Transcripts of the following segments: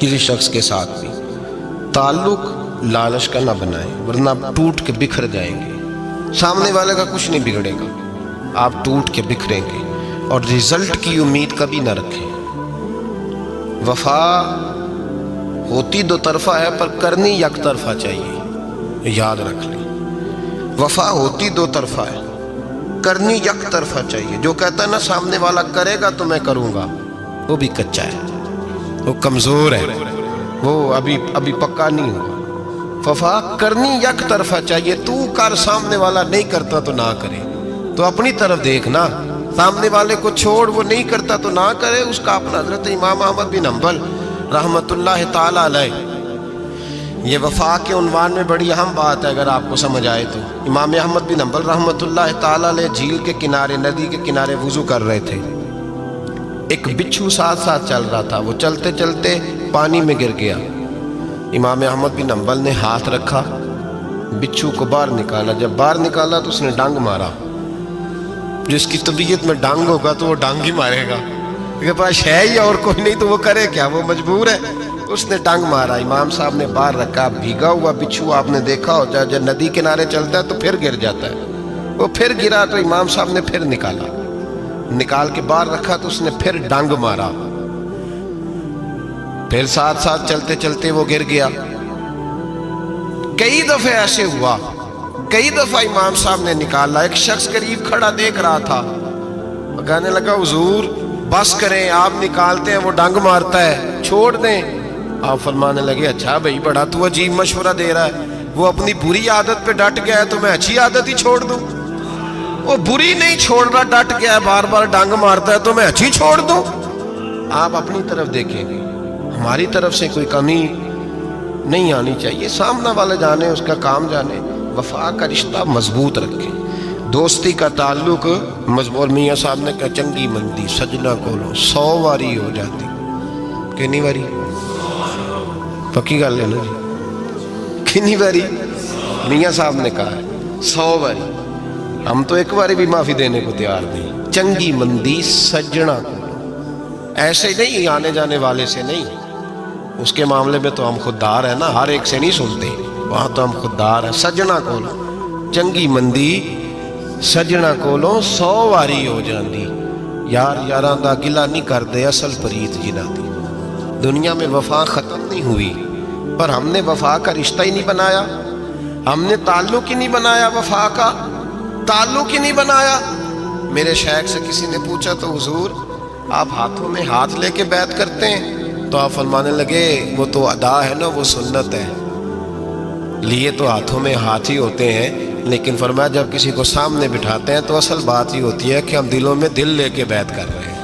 کسی شخص کے ساتھ بھی تعلق لالچ کا نہ بنائیں، ورنہ آپ ٹوٹ کے بکھر جائیں گے۔ سامنے والے کا کچھ نہیں بگڑے گا، آپ ٹوٹ کے بکھریں گے، اور رزلٹ کی امید کبھی نہ رکھیں۔ وفا ہوتی دو طرفہ ہے پر کرنی یک طرفہ چاہیے، یاد رکھ لیں۔ وفا ہوتی دو طرفہ ہے، کرنی یک طرفہ چاہیے۔ جو کہتا ہے نا سامنے والا کرے گا تو میں کروں گا، وہ بھی کچا ہے، وہ کمزور ہے، وہ ابھی پکا نہیں ہوا۔ وفا کرنی یک طرفہ چاہیے، تو کر، سامنے والا نہیں کرتا تو نہ کرے، تو اپنی طرف دیکھنا، سامنے والے کو چھوڑ، وہ نہیں کرتا تو نہ کرے، اس کا اپنا۔ حضرت امام احمد بن حنبل رحمۃ اللہ تعالی علیہ، یہ وفا کے عنوان میں بڑی اہم بات ہے اگر آپ کو سمجھ آئے تو۔ امام احمد بن حنبل رحمۃ اللہ تعالی علیہ جھیل کے کنارے، ندی کے کنارے وضو کر رہے تھے۔ ایک بچھو ساتھ ساتھ چل رہا تھا، وہ چلتے چلتے پانی میں گر گیا۔ امام احمد بن حنبل نے ہاتھ رکھا، بچھو کو باہر نکالا۔ جب باہر نکالا تو اس نے ڈانگ مارا۔ جس کی طبیعت میں ڈانگ ہوگا تو وہ ڈانگ ہی مارے گا، کے پاس ہے ہی اور کوئی نہیں تو وہ کرے کیا، وہ مجبور ہے۔ اس نے ڈانگ مارا، امام صاحب نے باہر رکھا۔ بھیگا ہوا بچھو آپ نے دیکھا ہو، جب ندی کنارے چلتا ہے تو پھر گر جاتا ہے، وہ پھر گرا تو امام صاحب نے پھر نکال کے باہر رکھا تو اس نے پھر ڈانگ مارا، پھر ساتھ ساتھ چلتے چلتے وہ گر گیا۔ کئی دفعہ ایسے ہوا، کئی دفعہ امام صاحب نے نکالا۔ ایک شخص قریب کھڑا دیکھ رہا تھا، کہنے لگا حضور بس کریں، آپ نکالتے ہیں وہ ڈانگ مارتا ہے، چھوڑ دیں۔ آپ فرمانے لگے اچھا بھائی، بڑا تو عجیب مشورہ دے رہا ہے، وہ اپنی بری عادت پہ ڈٹ گیا ہے تو میں اچھی عادت ہی چھوڑ دوں؟ وہ بری نہیں چھوڑ رہا، ڈٹ گیا ہے، بار بار ڈانگ مارتا ہے تو میں اچھی چھوڑ دوں؟ آپ اپنی طرف دیکھیں گے، ہماری طرف سے کوئی کمی نہیں آنی چاہیے، سامنا والے جانے، اس کا کام جانے۔ وفا کا رشتہ مضبوط رکھیں، دوستی کا تعلق مضبوط۔ میاں صاحب نے کہا چنگی مندی سجنا کولو 100 واری ہو جاتی، کتنی واری؟ پکی گل ہے نا جی، کتنی واری؟ میاں صاحب نے کہا ہے 100 واری، ہم تو ایک باری بھی معافی دینے کو تیار نہیں۔ چنگی مندی سجنا کولو، ایسے نہیں آنے جانے والے سے نہیں، اس کے معاملے میں تو ہم خوددار ہیں نا، ہر ایک سے نہیں سنتے، وہاں تو ہم خوددار ہیں۔ سجنا کولو چنگی مندی سجنا کولو 100 واری ہو جاندی، یار یاراں دا گلا نہیں کردے اصل پریت جنہ دی۔ دنیا میں وفا ختم نہیں ہوئی، پر ہم نے وفا کا رشتہ ہی نہیں بنایا، ہم نے تعلق ہی نہیں بنایا، وفا کا تعلق ہی نہیں بنایا۔ میرے شیخ سے کسی نے پوچھا تو حضور آپ ہاتھوں میں ہاتھ لے کے بیعت کرتے ہیں؟ تو آپ فرمانے لگے وہ تو ادا ہے نا، وہ سنت ہے، لیے تو ہاتھوں میں ہاتھ ہی ہوتے ہیں، لیکن فرمایا جب کسی کو سامنے بٹھاتے ہیں تو اصل بات یہ ہوتی ہے کہ ہم دلوں میں دل لے کے بیعت کر رہے ہیں،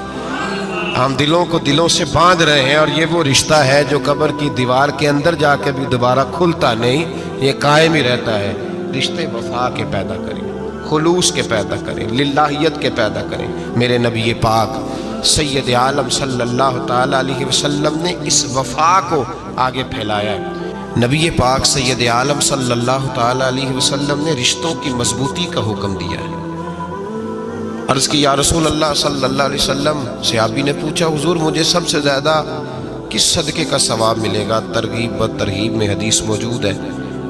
ہم دلوں کو دلوں سے باندھ رہے ہیں، اور یہ وہ رشتہ ہے جو قبر کی دیوار کے اندر جا کے بھی دوبارہ کھلتا نہیں، یہ قائم ہی رہتا ہے۔ رشتے وفا کے پیدا کریں، خلوص کے پیدا کریں، للہیت کے پیدا کریں۔ میرے نبی پاک سید عالم صلی اللہ تعالی علیہ وسلم نے اس وفا کو آگے پھیلایا ہے۔ نبی پاک سید عالم صلی اللہ تعالی علیہ وسلم نے رشتوں کی مضبوطی کا حکم دیا ہے۔ عرض کی یا رسول اللہ صلی اللہ علیہ وسلم، صحابی نے پوچھا حضور مجھے سب سے زیادہ کس صدقے کا ثواب ملے گا؟ ترغیب و ترہیب میں حدیث موجود ہے،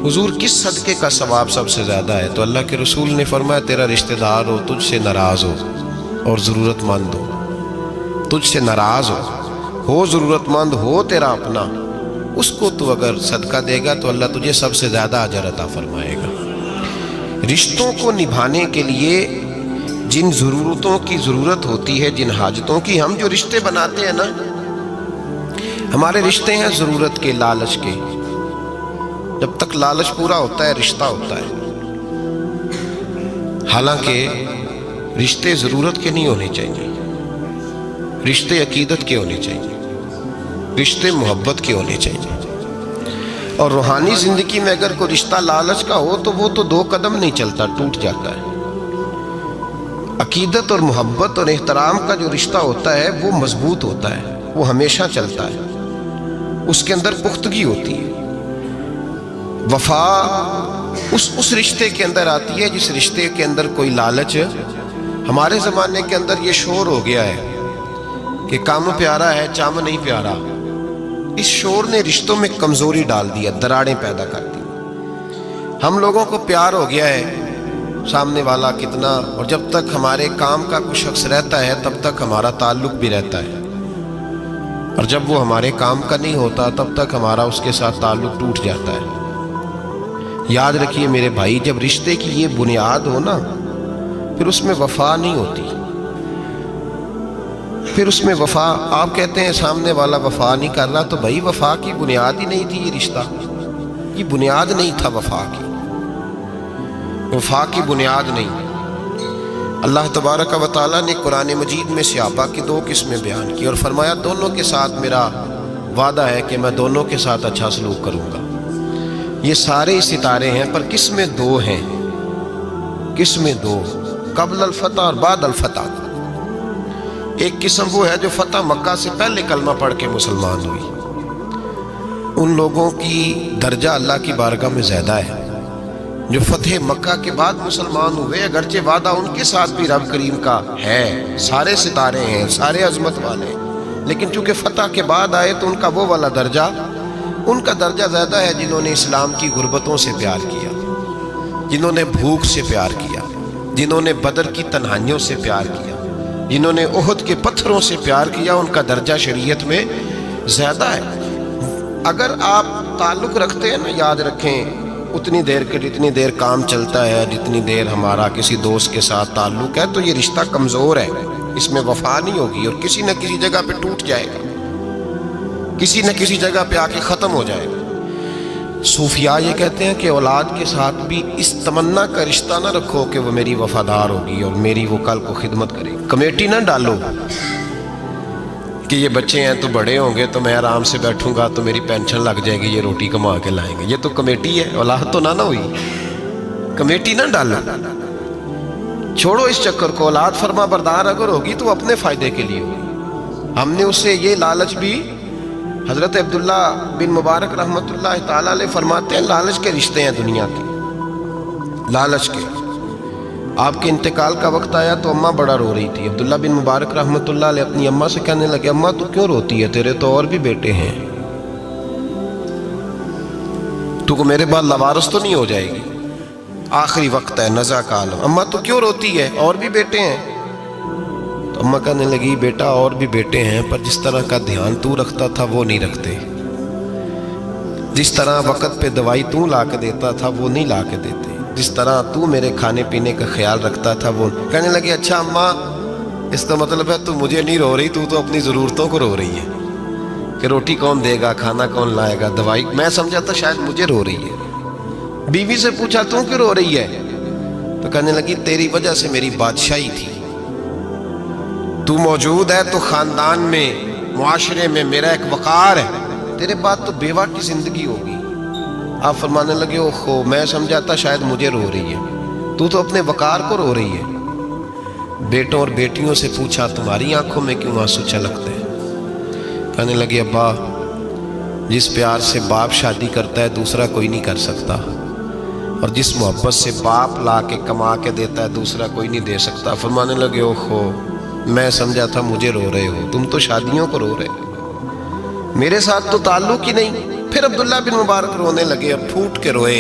حضور کس صدقے کا ثواب سب سے زیادہ ہے؟ تو اللہ کے رسول نے فرمایا تیرا رشتہ دار ہو، تجھ سے ناراض ہو اور ضرورت مند ہو، تجھ سے ناراض ہو ضرورت مند ہو، تیرا اپنا، اس کو تو اگر صدقہ دے گا تو اللہ تجھے سب سے زیادہ اجر عطا فرمائے گا۔ رشتوں کو نبھانے کے لیے جن ضرورتوں کی ضرورت ہوتی ہے، جن حاجتوں کی، ہم جو رشتے بناتے ہیں نا، ہمارے رشتے ہیں ضرورت کے، لالچ کے۔ جب تک لالچ پورا ہوتا ہے رشتہ ہوتا ہے، حالانکہ رشتے ضرورت کے نہیں ہونے چاہیے، رشتے عقیدت کے ہونے چاہیے، رشتے محبت کے ہونے چاہیے۔ اور روحانی زندگی میں اگر کوئی رشتہ لالچ کا ہو تو وہ تو 2 قدم نہیں چلتا، ٹوٹ جاتا ہے۔ عقیدت اور محبت اور احترام کا جو رشتہ ہوتا ہے وہ مضبوط ہوتا ہے، وہ ہمیشہ چلتا ہے، اس کے اندر پختگی ہوتی ہے۔ وفا اس رشتے کے اندر آتی ہے جس رشتے کے اندر کوئی لالچ۔ ہمارے زمانے کے اندر یہ شور ہو گیا ہے کہ کام پیارا ہے چم نہیں پیارا، اس شور نے رشتوں میں کمزوری ڈال دیا، دراڑیں پیدا کر دی۔ ہم لوگوں کو پیار ہو گیا ہے سامنے والا کتنا، اور جب تک ہمارے کام کا کوئی شخص رہتا ہے تب تک ہمارا تعلق بھی رہتا ہے، اور جب وہ ہمارے کام کا نہیں ہوتا تب تک ہمارا اس کے ساتھ تعلق ٹوٹ جاتا ہے۔ یاد رکھیے میرے بھائی، جب رشتے کی یہ بنیاد ہو نا، پھر اس میں وفا نہیں ہوتی، پھر اس میں وفا، آپ کہتے ہیں سامنے والا وفا نہیں کر رہا، تو بھائی وفا کی بنیاد ہی نہیں تھی، یہ رشتہ یہ بنیاد نہیں تھا، وفا کی بنیاد نہیں۔ اللہ تبارک و تعالیٰ نے قرآن مجید میں صحابہ کی 2 قسمیں بیان کی اور فرمایا دونوں کے ساتھ میرا وعدہ ہے کہ میں دونوں کے ساتھ اچھا سلوک کروں گا۔ یہ سارے ستارے ہیں پر قسمیں 2 ہیں، قسمیں 2، قبل الفتح اور بعد الفتح۔ ایک قسم وہ ہے جو فتح مکہ سے پہلے کلمہ پڑھ کے مسلمان ہوئی، ان لوگوں کی درجہ اللہ کی بارگاہ میں زیادہ ہے۔ جو فتح مکہ کے بعد مسلمان ہوئے، اگرچہ وعدہ ان کے ساتھ بھی رب کریم کا ہے، سارے ستارے ہیں، سارے عظمت والے، لیکن چونکہ فتح کے بعد آئے تو ان کا وہ والا درجہ، ان کا درجہ زیادہ ہے جنہوں نے اسلام کی غربتوں سے پیار کیا، جنہوں نے بھوک سے پیار کیا، جنہوں نے بدر کی تنہائیوں سے پیار کیا، جنہوں نے احد کے پتھروں سے پیار کیا، ان کا درجہ شریعت میں زیادہ ہے۔ اگر آپ تعلق رکھتے ہیں نا، یاد رکھیں اتنی دیر کے جتنی دیر کام چلتا ہے، جتنی دیر ہمارا کسی دوست کے ساتھ تعلق ہے، تو یہ رشتہ کمزور ہے، اس میں وفا نہیں ہوگی اور کسی نہ کسی جگہ پہ ٹوٹ جائے گا، کسی نہ کسی جگہ پہ آ کے ختم ہو جائے گا۔ صوفیاء یہ کہتے ہیں کہ اولاد کے ساتھ بھی اس تمنا کا رشتہ نہ رکھو کہ وہ میری وفادار ہوگی اور میری وہ کل کو خدمت کرے گی۔ کمیٹی نہ ڈالو کہ یہ بچے ہیں تو بڑے ہوں گے تو میں آرام سے بیٹھوں گا تو میری پینشن لگ جائے گی، یہ روٹی کما کے لائیں گے، یہ تو کمیٹی ہے، اولاد تو نہ ہوئی، کمیٹی نہ ڈالو، چھوڑو اس چکر کو۔ اولاد فرما بردار اگر ہوگی تو اپنے فائدے کے لیے ہوگی۔ ہم نے اس سے یہ لالچ بھی، حضرت عبداللہ بن مبارک رحمۃ اللہ تعالیٰ علیہ فرماتے ہیں لالچ کے رشتے ہیں دنیا کے، لالچ کے۔ آپ کے انتقال کا وقت آیا تو اماں بڑا رو رہی تھی، عبداللہ بن مبارک رحمۃ اللہ علیہ اپنی اماں سے کہنے لگے اماں تو کیوں روتی ہے، تیرے تو اور بھی بیٹے ہیں، تو کو میرے بعد لوارث تو نہیں ہو جائے گی، آخری وقت ہے، نزع کا عالم، اماں تو کیوں روتی ہے، اور بھی بیٹے ہیں؟ تو اماں کہنے لگی بیٹا اور بھی بیٹے ہیں پر جس طرح کا دھیان تو رکھتا تھا وہ نہیں رکھتے، جس طرح وقت پہ دوائی تو لا کے دیتا تھا وہ نہیں لا کے دیتے، جس طرح تو میرے کھانے پینے کا خیال رکھتا تھا وہ۔ کہنے لگے اچھا اماں اس کا مطلب ہے تو مجھے نہیں رو رہی، تو اپنی ضرورتوں کو رو رہی ہے کہ روٹی کون دے گا، کھانا کون لائے گا، دوائی، میں سمجھا تھا شاید مجھے رو رہی ہے۔ بیوی سے پوچھا تو کیوں رو رہی ہے، تو کہنے لگی تیری وجہ سے میری بادشاہی تھی، تو موجود ہے تو خاندان میں، معاشرے میں میرا ایک وقار ہے، تیرے بعد تو بیوہ کی زندگی ہوگی۔ آپ فرمانے لگے اوہو میں سمجھا تھا شاید مجھے رو رہی ہے، تو اپنے وقار کو رو رہی ہے۔ بیٹوں اور بیٹیوں سے پوچھا تمہاری آنکھوں میں کیوں آنسو چھلکتے ہیں؟ کہنے لگے ابا جس پیار سے باپ شادی کرتا ہے دوسرا کوئی نہیں کر سکتا، اور جس محبت سے باپ لا کے کما کے دیتا ہے دوسرا کوئی نہیں دے سکتا۔ فرمانے لگے اوہو میں سمجھا تھا مجھے رو رہے ہو، تم تو شادیوں کو رو رہے ہو، میرے ساتھ تو تعلق ہی نہیں۔ پھر عبداللہ بن مبارک رونے لگے، اب پھوٹ کے روئے۔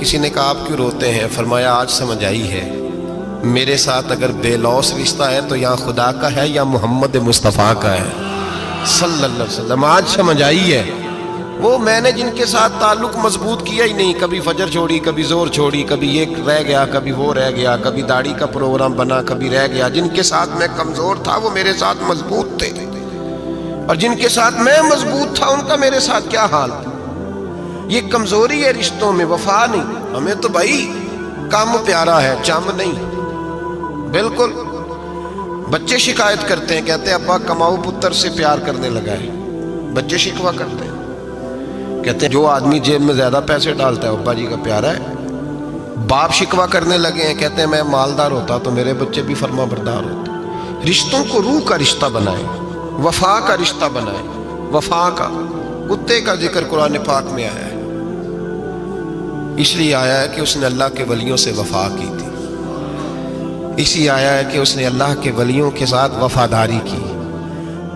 کسی نے کہا آپ کیوں روتے ہیں؟ فرمایا آج سمجھ آئی ہے میرے ساتھ اگر بے لوث رشتہ ہے تو یا خدا کا ہے یا محمد مصطفیٰ کا ہے صلی اللہ علیہ وسلم، آج سمجھ آئی ہے۔ وہ میں نے جن کے ساتھ تعلق مضبوط کیا ہی نہیں، کبھی فجر چھوڑی، کبھی زور چھوڑی، کبھی یہ رہ گیا، کبھی وہ رہ گیا، کبھی داڑھی کا پروگرام بنا، کبھی رہ گیا، جن کے ساتھ میں کمزور تھا وہ میرے ساتھ مضبوط تھے، اور جن کے ساتھ میں مضبوط تھا ان کا میرے ساتھ کیا حال تھا۔ یہ کمزوری ہے رشتوں میں، وفا نہیں۔ ہمیں تو بھائی کام پیارا ہے، چم نہیں۔ بالکل بچے شکایت کرتے ہیں، کہتے ہیں ابا کماؤ پتر سے پیار کرنے لگا ہے، بچے شکوہ کرتے ہیں، کہتے ہیں جو آدمی جیب میں زیادہ پیسے ڈالتا ہے ابا جی کا پیارا ہے۔ باپ شکوہ کرنے لگے ہیں، کہتے ہیں میں مالدار ہوتا تو میرے بچے بھی فرما بردار ہوتے۔ رشتوں کو روح کا رشتہ بنائیں، وفا کا رشتہ بنائیں، وفا کا۔ کتے کا ذکر قرآن پاک میں آیا ہے، اس لیے آیا ہے کہ اس نے اللہ کے ولیوں سے وفا کی تھی، اسی آیا ہے کہ اس نے اللہ کے ولیوں کے ساتھ وفاداری کی،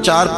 4,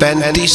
35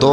2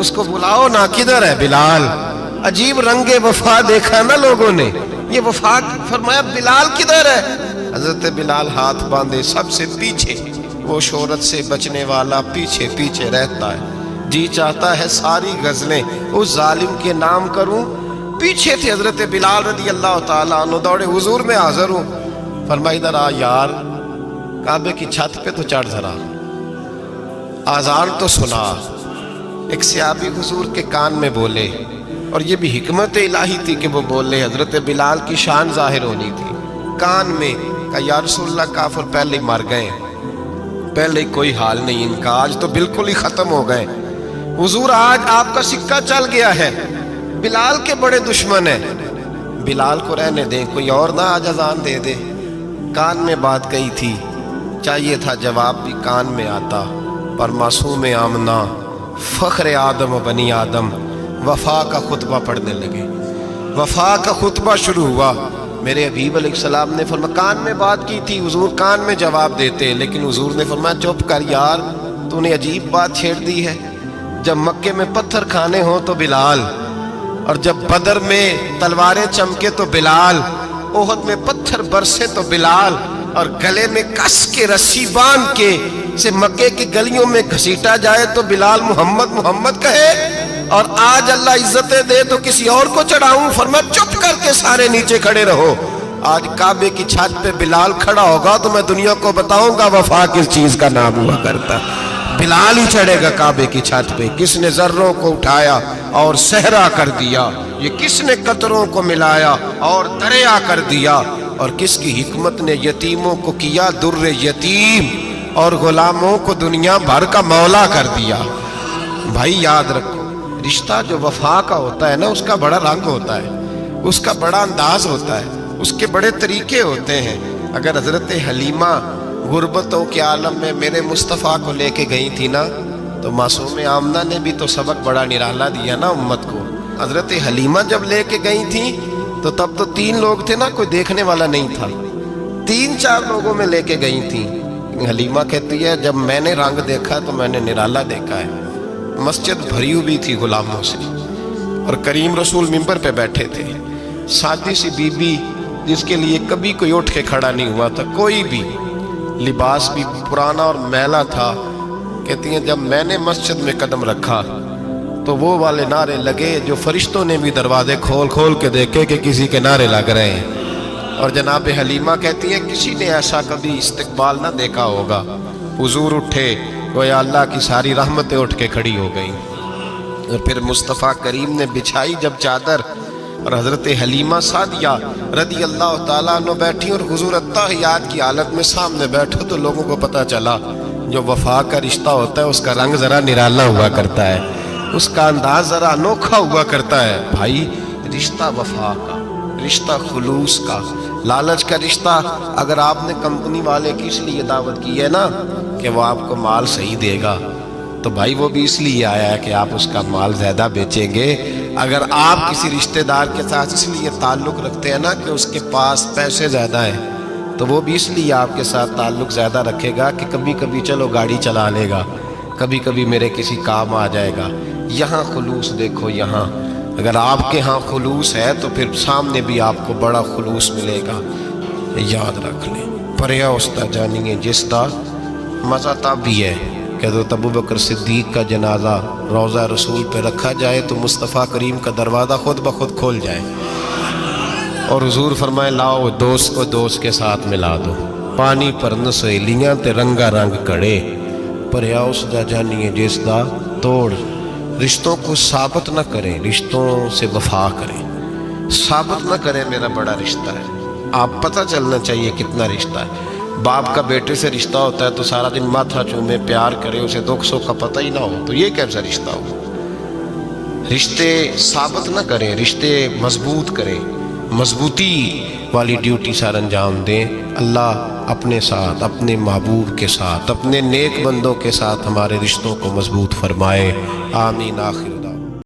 اس کو بلاؤ نا، کدھر ہے بلال؟ عجیب رنگ وفا دیکھا نا لوگوں نے، یہ وفا فرمایا بلال کدھر ہے؟ حضرت بلال ہاتھ باندھے سب سے پیچھے، وہ شہرت سے بچنے والا پیچھے پیچھے رہتا ہے، جی چاہتا ہے ساری غزلیں اس ظالم کے نام کروں۔ پیچھے تھے حضرت بلال رضی اللہ تعالیٰ عنہ، دوڑے حضور میں حاضر ہوں، فرمایا ادھر آ یار، کعبے کی چھت پہ تو چڑھ ذرا، آذان تو سنا۔ ایک صحابی حضور کے کان میں بولے، اور یہ بھی حکمت الہی تھی کہ وہ بولے، حضرت بلال کی شان ظاہر ہونی تھی، کان میں کہا یا رسول اللہ کافر پہلے ہی مر گئے، پہلے ہی کوئی حال نہیں ان کا، آج تو بالکل ہی ختم ہو گئے حضور، آج آپ کا سکہ چل گیا ہے۔ بلال کے بڑے دشمن ہیں، بلال کو رہنے دیں، کوئی اور نہ آج اذان دے دے۔ کان میں بات کہی تھی، چاہیے تھا جواب بھی کان میں آتا، پر معصوم آمنہ فخر آدم و بنی آدم وفا کا خطبہ پڑھنے لگے، وفا کا خطبہ شروع ہوا۔ میرے حبیب علیہ السلام نے فرمایا کان میں بات کی تھی، حضور کان میں جواب دیتے، لیکن حضور نے فرمایا چپ کر یار، تو نے عجیب بات چھیڑ دی ہے، جب مکے میں پتھر کھانے ہوں تو بلال، اور جب بدر میں تلواریں چمکے تو بلال، احد میں پتھر برسے تو بلال، اور گلے میں کس کے رسی باندھ کے سے مکے کی گلیوں میں گھسیٹا جائے تو بلال محمد محمد کہے، اور آج اللہ عزتیں دے تو کسی اور کو چڑھاؤں، فرمایا چپ کر کے سارے نیچے کھڑے رہو۔ آج کعبے کی چھت پہ بلال کھڑا ہوگا تو میں دنیا کو بتاؤں گا وفا کس چیز کا نام ہوا کرتا، بلال ہی چڑھے گا کعبے کی چھت پہ۔ کس نے ذروں کو اٹھایا اور صحرا کر دیا، یہ کس نے قطروں کو ملایا اور دریا کر دیا، اور کس کی حکمت نے یتیموں کو کیا در یتیم، اور غلاموں کو دنیا بھر کا مولا کر دیا۔ بھائی یاد رکھو، رشتہ جو وفا کا ہوتا ہے نا، اس کا بڑا رنگ ہوتا ہے، اس کا بڑا انداز ہوتا ہے، اس کے بڑے طریقے ہوتے ہیں۔ اگر حضرت حلیمہ غربتوں کے عالم میں میرے مصطفیٰ کو لے کے گئی تھی نا، تو معصوم آمنہ نے بھی تو سبق بڑا نرالا دیا نا امت کو۔ حضرت حلیمہ جب لے کے گئی تھی تو تب تو 3 لوگ تھے نا، کوئی دیکھنے والا نہیں تھا، 3-4 لوگوں میں لے کے گئی تھی۔ حلیمہ کہتی ہے جب میں نے رنگ دیکھا تو میں نے نرالا دیکھا ہے، مسجد بھری ہوئی تھی غلاموں سے، اور کریم رسول منبر پہ بیٹھے تھے، سادی سی بی بی جس کے لیے کبھی کوئی اٹھ کے کھڑا نہیں ہوا تھا، کوئی بھی، لباس بھی پرانا اور میلا تھا، کہتی ہیں جب میں نے مسجد میں قدم رکھا تو وہ والے نعرے لگے جو فرشتوں نے بھی دروازے کھول کھول کے دیکھے کہ کسی کے نعرے لگ رہے ہیں۔ اور جناب حلیمہ کہتی ہیں کسی نے ایسا کبھی استقبال نہ دیکھا ہوگا، حضور اٹھے گویا اللہ کی ساری رحمتیں اٹھ کے کھڑی ہو گئیں، اور پھر مصطفیٰ کریم نے بچھائی جب چادر، اور حضرت حلیمہ سعدیہ رضی اللہ تعالیٰ عنہ بیٹھی، اور حضور التحیات کی حالت میں سامنے بیٹھو تو لوگوں کو پتہ چلا جو وفا کا رشتہ ہوتا ہے اس کا رنگ ذرا نرالا ہوا کرتا ہے، اس کا انداز ذرا انوکھا ہوا کرتا ہے۔ بھائی رشتہ وفا کا، رشتہ خلوص کا، لالچ کا رشتہ، اگر آپ نے کمپنی والے کی اس لیے دعوت کی ہے نا کہ وہ آپ کو مال صحیح دے گا، تو بھائی وہ بھی اس لیے آیا ہے کہ آپ اس کا مال زیادہ بیچیں گے۔ اگر آپ کسی رشتہ دار کے ساتھ اس لیے تعلق رکھتے ہیں نا کہ اس کے پاس پیسے زیادہ ہیں، تو وہ بھی اس لیے آپ کے ساتھ تعلق زیادہ رکھے گا کہ کبھی کبھی چلو گاڑی چلا لے گا، کبھی کبھی میرے کسی کام آ جائے گا۔ یہاں خلوص دیکھو، یہاں اگر آپ کے ہاں خلوص ہے تو پھر سامنے بھی آپ کو بڑا خلوص ملے گا، یاد رکھ لیں۔ پریا استا جانیے جس دا مزہ تب بھی ہے کہ حضرت ابوبکر صدیق کا جنازہ روضہ رسول پہ رکھا جائے تو مصطفیٰ کریم کا دروازہ خود بخود کھول جائے، اور حضور فرمائے لاؤ دوست کو دوست کے ساتھ ملا دو، پانی پر نہ سہیلیاں تے رنگا رنگ کڑے، پریا استا جانیے جس دا توڑ۔ رشتوں کو ثابت نہ کریں، رشتوں سے وفا کریں، ثابت نہ کریں میرا بڑا رشتہ ہے، آپ پتہ چلنا چاہیے کتنا رشتہ ہے۔ باپ کا بیٹے سے رشتہ ہوتا ہے تو سارا دن ماتھا چومے پیار کرے، اسے دکھ سکھ کا پتہ ہی نہ ہو، تو یہ کیسا رشتہ ہو؟ رشتے ثابت نہ کریں، رشتے مضبوط کریں، مضبوطی والی ڈیوٹی سر انجام دیں۔ اللہ اپنے ساتھ، اپنے محبوب کے ساتھ، اپنے نیک بندوں کے ساتھ ہمارے رشتوں کو مضبوط فرمائے، آمین آخر